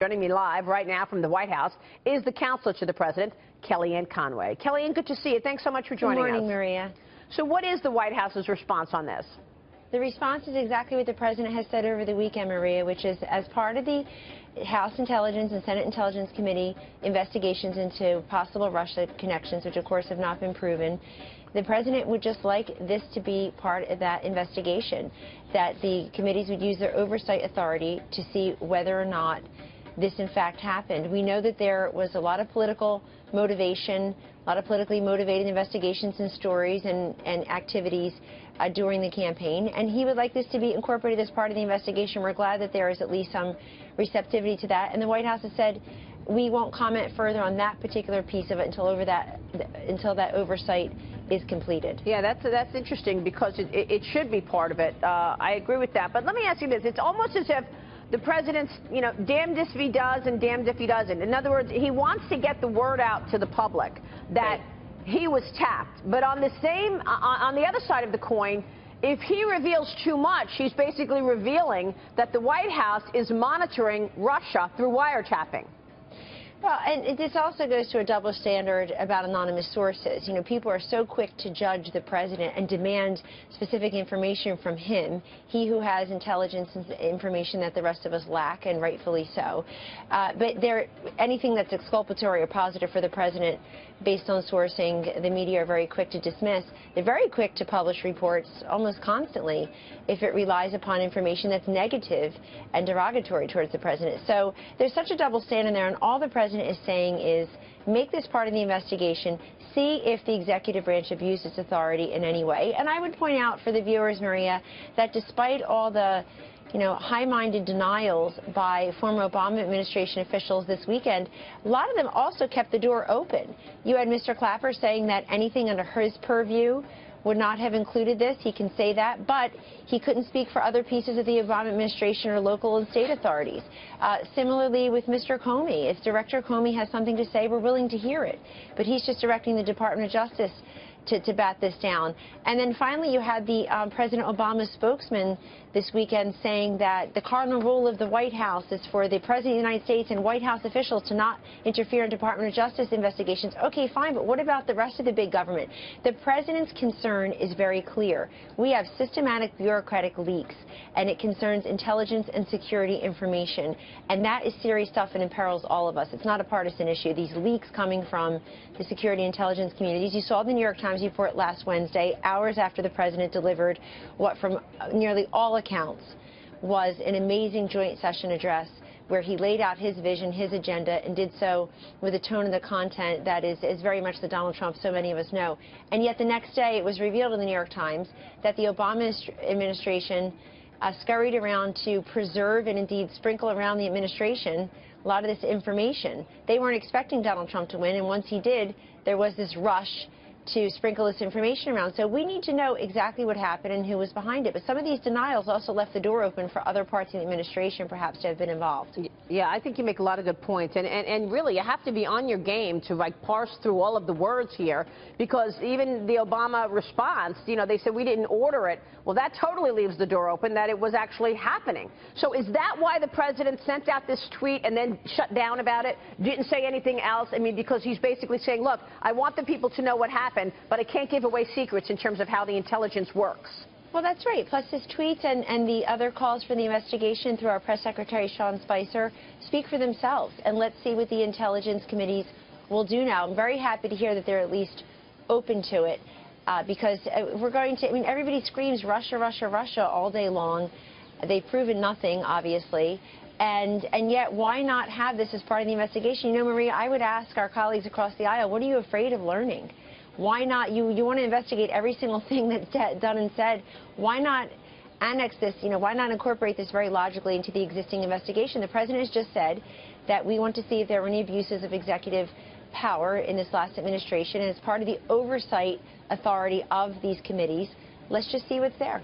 Joining me live right now from the White House is the counselor to the president, Kellyanne Conway. Kellyanne, good to see you. Thanks so much for joining us. Good morning, Maria. So what is the White House's response on this? The response is exactly what the president has said over the weekend, Maria, which is as part of the House Intelligence and Senate Intelligence Committee investigations into possible Russia connections, which of course have not been proven, the president would just like this to be part of that investigation, that the committees would use their oversight authority to see whether or not this in fact happened. We know that there was a lot of political motivation, a lot of politically motivated investigations and stories and activities during the campaign, and he would like this to be incorporated as part of the investigation. We're glad that there is at least some receptivity to that, and the White House has said we won't comment further on that particular piece of it until that oversight is completed. Yeah, that's interesting because it should be part of it. I agree with that, but let me ask you this. It's almost as if the president's, damned if he does and damned if he doesn't. In other words, he wants to get the word out to the public that he was tapped. But on the other side of the coin, if he reveals too much, he's basically revealing that the White House is monitoring Russia through wiretapping. Well, and this also goes to a double standard about anonymous sources. People are so quick to judge the president and demand specific information from him, he who has intelligence and information that the rest of us lack, and rightfully so. But anything that's exculpatory or positive for the president based on sourcing, the media are very quick to dismiss. They're very quick to publish reports almost constantly if it relies upon information that's negative and derogatory towards the president. So there's such a double standard there, and all the president is saying is make this part of the investigation, see if the executive branch abused its authority in any way. And I would point out for the viewers, Maria, that despite all the high-minded denials by former Obama administration officials this weekend, a lot of them also kept the door open. You had Mr. Clapper saying that anything under his purview would not have included this. He can say that, but he couldn't speak for other pieces of the Obama administration or local and state authorities. Similarly with Mr. Comey, if Director Comey has something to say, we're willing to hear it. But he's just directing the Department of Justice to bat this down. And then finally, you had the President Obama spokesman this weekend saying that the cardinal rule of the White House is for the President of the United States and White House officials to not interfere in Department of Justice investigations. Okay, fine, but what about the rest of the big government? The president's concern is very clear. We have systematic bureaucratic leaks, and it concerns intelligence and security information. And that is serious stuff and imperils all of us. It's not a partisan issue. These leaks coming from the security intelligence communities. You saw the New York Times report last Wednesday, hours after the president delivered what from nearly all accounts was an amazing joint session address where he laid out his vision, his agenda, and did so with a tone and the content that is very much the Donald Trump so many of us know. And yet the next day it was revealed in the New York Times that the Obama administration scurried around to preserve and indeed sprinkle around the administration a lot of this information. They weren't expecting Donald Trump to win, and once he did, there was this rush to sprinkle this information around. So we need to know exactly what happened and who was behind it. But some of these denials also left the door open for other parts of the administration perhaps to have been involved. Yeah, I think you make a lot of good points. And really, you have to be on your game to parse through all of the words here, because even the Obama response, they said we didn't order it. Well, that totally leaves the door open that it was actually happening. So is that why the president sent out this tweet and then shut down about it? Didn't say anything else? I mean, because he's basically saying, look, I want the people to know what happened, but I can't give away secrets in terms of how the intelligence works. Well, that's right. Plus his tweets and the other calls for the investigation through our press secretary, Sean Spicer, speak for themselves. And let's see what the intelligence committees will do now. I'm very happy to hear that they're at least open to it because we're going to, everybody screams Russia, Russia, Russia all day long. They've proven nothing, obviously. And yet, why not have this as part of the investigation? Maria, I would ask our colleagues across the aisle, what are you afraid of learning? Why not? You want to investigate every single thing that's done and said. Why not annex this? Why not incorporate this very logically into the existing investigation? The president has just said that we want to see if there were any abuses of executive power in this last administration, and it's part of the oversight authority of these committees. Let's just see what's there.